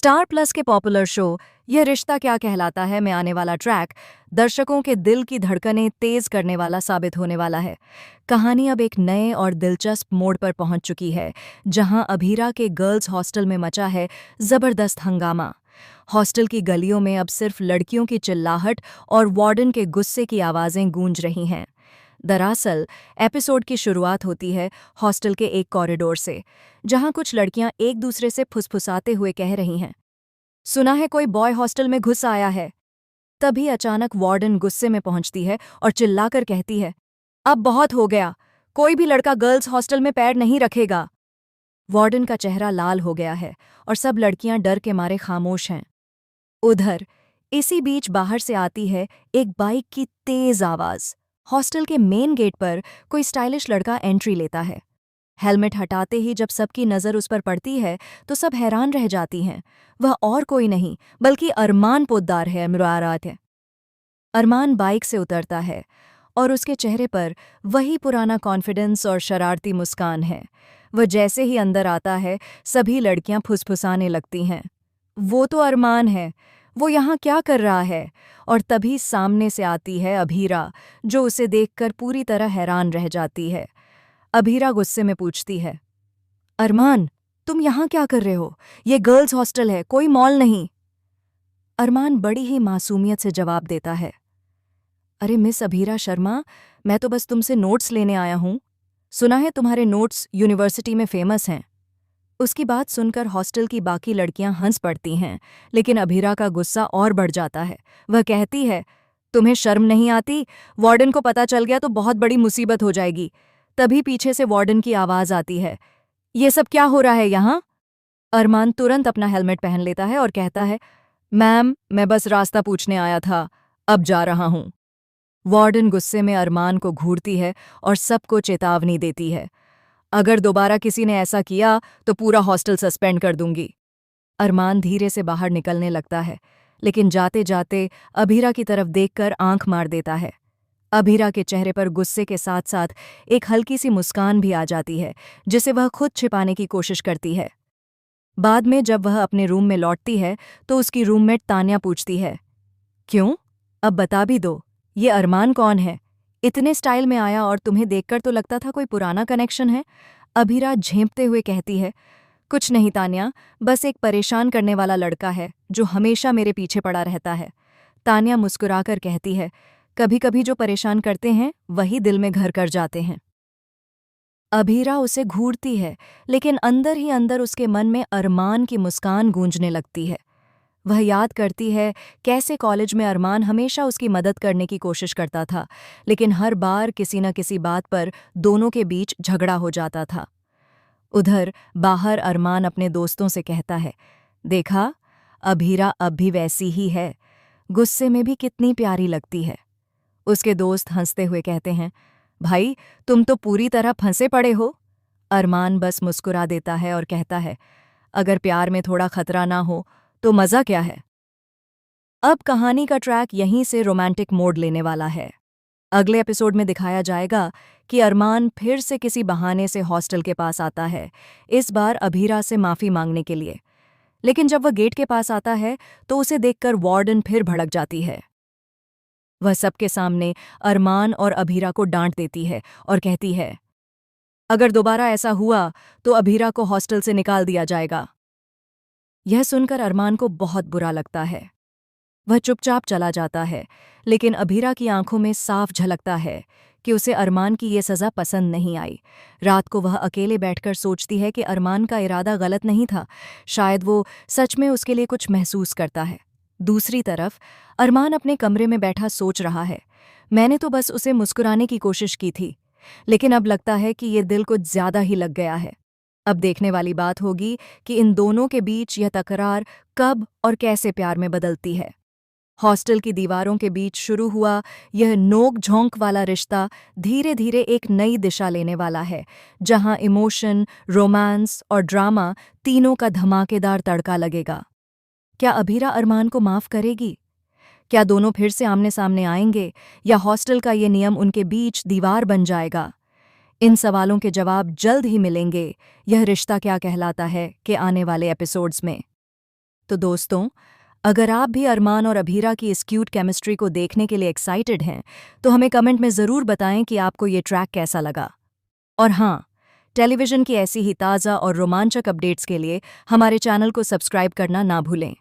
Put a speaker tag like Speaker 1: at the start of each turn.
Speaker 1: Star plus के popular show यह रिश्ता क्या कहलाता है में आने वाला ट्रैक दर्शकों के दिल की धड़कनें तेज करने वाला साबित होने वाला है। कहानी अब एक नए और दिलचस्प मोड़ पर पहुंच चुकी है, जहां अभीरा के गर्ल्स हॉस्टल में मचा है जबरदस्त हंगामा। हॉस्टल की गलियों में अब सिर्फ लड़कियों की चिल्लाहट और वार्डन के गुस्से की आवाजें गूंज रही हैं। दरअसल एपिसोड की शुरुआत होती है हॉस्टल के एक कॉरिडोर से, जहां कुछ लड़कियां एक दूसरे से फुसफुसाते हुए कह रही हैं, सुना है कोई बॉय हॉस्टल में घुस आया है। तभी अचानक वार्डन गुस्से में पहुंचती है और चिल्लाकर कहती है, अब बहुत हो गया, कोई भी लड़का गर्ल्स हॉस्टल में पैर नहीं रखेगा। वार्डन का चेहरा लाल हो गया है और सब लड़कियां डर के मारे खामोश हैं। उधर इसी बीच बाहर से आती है एक बाइक की तेज आवाज। हॉस्टल के मेन गेट पर कोई स्टाइलिश लड़का एंट्री लेता है। हेलमेट हटाते ही जब सबकी नज़र उस पर पड़ती है तो सब हैरान रह जाती हैं। वह और कोई नहीं बल्कि अरमान पोद्दार है। मुरारात है। अरमान बाइक से उतरता है और उसके चेहरे पर वही पुराना कॉन्फिडेंस और शरारती मुस्कान है। वह जैसे ही अंदर आता है सभी लड़कियां फुसफुसाने लगती हैं, वो तो अरमान है, वो यहाँ क्या कर रहा है। और तभी सामने से आती है अभीरा, जो उसे देखकर पूरी तरह हैरान रह जाती है। अभीरा गुस्से में पूछती है, अरमान, तुम यहाँ क्या कर रहे हो? ये गर्ल्स हॉस्टल है, कोई मॉल नहीं। अरमान बड़ी ही मासूमियत से जवाब देता है, अरे मिस अभीरा शर्मा, मैं तो बस तुमसे नोट्स लेने आया हूँ। सुना है तुम्हारे नोट्स यूनिवर्सिटी में फेमस हैं। उसकी बात सुनकर हॉस्टल की बाकी लड़कियां हंस पड़ती हैं, लेकिन अभीरा का गुस्सा और बढ़ जाता है। वह कहती है, तुम्हें शर्म नहीं आती? वार्डन को पता चल गया तो बहुत बड़ी मुसीबत हो जाएगी। तभी पीछे से वार्डन की आवाज आती है, ये सब क्या हो रहा है यहाँ? अरमान तुरंत अपना हेलमेट पहन लेता है और कहता है, मैम, मैं बस रास्ता पूछने आया था, अब जा रहा हूँ। वार्डन गुस्से में अरमान को घूरती है और सबको चेतावनी देती है, अगर दोबारा किसी ने ऐसा किया तो पूरा हॉस्टल सस्पेंड कर दूंगी। अरमान धीरे से बाहर निकलने लगता है, लेकिन जाते जाते अभीरा की तरफ देखकर आंख मार देता है। अभीरा के चेहरे पर गुस्से के साथ साथ एक हल्की सी मुस्कान भी आ जाती है, जिसे वह खुद छिपाने की कोशिश करती है। बाद में जब वह अपने रूम में लौटती है तो उसकी रूममेट तान्या पूछती है, क्यों? अब बता भी दो, ये अरमान कौन है? इतने स्टाइल में आया और तुम्हें देखकर तो लगता था कोई पुराना कनेक्शन है। अभीरा झेंपते हुए कहती है, कुछ नहीं तान्या, बस एक परेशान करने वाला लड़का है जो हमेशा मेरे पीछे पड़ा रहता है। तान्या मुस्कुराकर कहती है, कभी कभी जो परेशान करते हैं वही दिल में घर कर जाते हैं। अभीरा उसे घूरती है, लेकिन अंदर ही अंदर उसके मन में अरमान की मुस्कान गूंजने लगती है। वह याद करती है कैसे कॉलेज में अरमान हमेशा उसकी मदद करने की कोशिश करता था, लेकिन हर बार किसी न किसी बात पर दोनों के बीच झगड़ा हो जाता था। उधर बाहर अरमान अपने दोस्तों से कहता है, देखा, अभीरा अब भी वैसी ही है, गुस्से में भी कितनी प्यारी लगती है। उसके दोस्त हंसते हुए कहते हैं, भाई, तुम तो पूरी तरह फंसे पड़े हो। अरमान बस मुस्कुरा देता है और कहता है, अगर प्यार में थोड़ा खतरा ना हो तो मज़ा क्या है। अब कहानी का ट्रैक यहीं से रोमांटिक मोड़ लेने वाला है। अगले एपिसोड में दिखाया जाएगा कि अरमान फिर से किसी बहाने से हॉस्टल के पास आता है, इस बार अभीरा से माफ़ी मांगने के लिए। लेकिन जब वह गेट के पास आता है तो उसे देखकर वार्डन फिर भड़क जाती है। वह सबके सामने अरमान और अभीरा को डांट देती है और कहती है, अगर दोबारा ऐसा हुआ तो अभीरा को हॉस्टल से निकाल दिया जाएगा। यह सुनकर अरमान को बहुत बुरा लगता है। वह चुपचाप चला जाता है, लेकिन अभीरा की आंखों में साफ झलकता है कि उसे अरमान की ये सज़ा पसंद नहीं आई। रात को वह अकेले बैठकर सोचती है कि अरमान का इरादा गलत नहीं था, शायद वो सच में उसके लिए कुछ महसूस करता है। दूसरी तरफ अरमान अपने कमरे में बैठा सोच रहा है, मैंने तो बस उसे मुस्कुराने की कोशिश की थी, लेकिन अब लगता है कि ये दिल कुछ ज़्यादा ही लग गया है। अब देखने वाली बात होगी कि इन दोनों के बीच यह तकरार कब और कैसे प्यार में बदलती है। हॉस्टल की दीवारों के बीच शुरू हुआ यह नोक-झोंक वाला रिश्ता धीरे धीरे एक नई दिशा लेने वाला है, जहां इमोशन, रोमांस और ड्रामा तीनों का धमाकेदार तड़का लगेगा। क्या अभीरा अरमान को माफ़ करेगी? क्या दोनों फिर से आमने सामने आएंगे, या हॉस्टल का ये नियम उनके बीच दीवार बन जाएगा? इन सवालों के जवाब जल्द ही मिलेंगे यह रिश्ता क्या कहलाता है के आने वाले एपिसोड्स में। तो दोस्तों, अगर आप भी अरमान और अभीरा की इस क्यूट केमिस्ट्री को देखने के लिए एक्साइटेड हैं, तो हमें कमेंट में ज़रूर बताएं कि आपको ये ट्रैक कैसा लगा। और हाँ, टेलीविज़न की ऐसी ही ताज़ा और रोमांचक अपडेट्स के लिए हमारे चैनल को सब्सक्राइब करना ना भूलें।